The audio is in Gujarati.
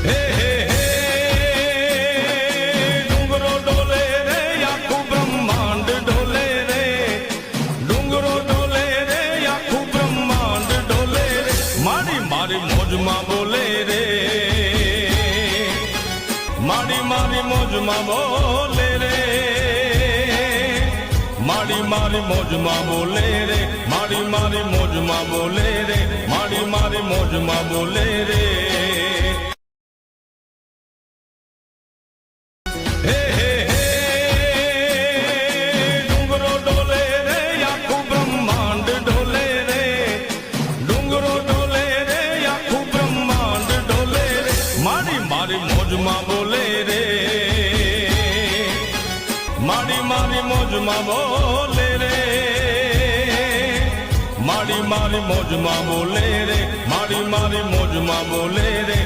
હે હે હે ડુંગરો ડોલે રે આખું બ્રહ્માંડ ડોલે રે ડુંગરો ડોલે રે આખું બ્રહ્માંડ ડોલે રે મારી મારી મોજમાં બોલે રે મારી મારી મોજમાં બોલે રે મારી મારી મોજમાં બોલે રે મારી મારી મોજમાં બોલે રે મારી મારી મોજમાં બોલે રે હે હે હે ડુંગરો ડોલે રે આખું બ્રહ્માંડ ડોલે રે ડુંગરો ડોલે રે આખું બ્રહ્માંડ ડોલે રે મારી મારી મોજમાં બોલે રે મારી મારી મોજમાં બોલે રે મારી મારી મોજમાં બોલે રે મારી મારી મોજમાં બોલે રે